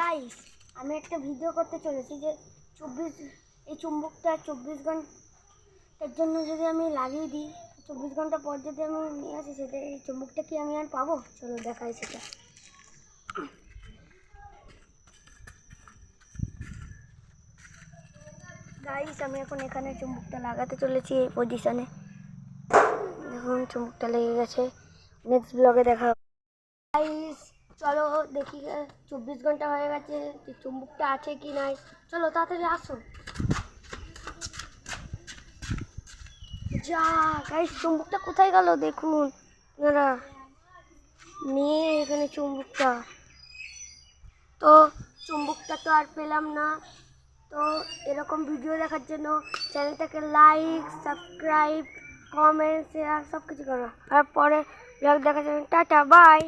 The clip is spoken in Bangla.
গাইস, আমি একটা ভিডিও করতে চলেছি যে এই চুম্বকটা 24 ঘন্টার জন্য যদি আমি লাগিয়ে দিই, 24 ঘন্টা পর যদি আমি নিয়ে আসি সেটা, এই চুম্বকটা কি আমি আর পাবো? চলো দেখাই সেটা। গাইস, আমি এখন এখানে চুম্বকটা লাগাতে চলেছি এই পজিশনে। এখন চুম্বকটা লেগে গেছে। নেক্সট ব্লগে দেখা হবে। গাইস চলো দেখি, 24 ঘন্টা হয়ে গেছে, চুম্বকটা আছে কি নাই। চলো তাড়াতাড়ি আসো। যা গাইস, চুম্বকটা কোথায় গেল দেখুন আপনারা। নিয়ে এখানে চুম্বকটা, তো চুম্বকটা তো আর পেলাম না। তো এরকম ভিডিও দেখার জন্য চ্যানেলটাকে লাইক, সাবস্ক্রাইব, কমেন্ট, শেয়ার সব কিছু করো। আর পরে ব্লগ দেখার জন্য টাটা বাই।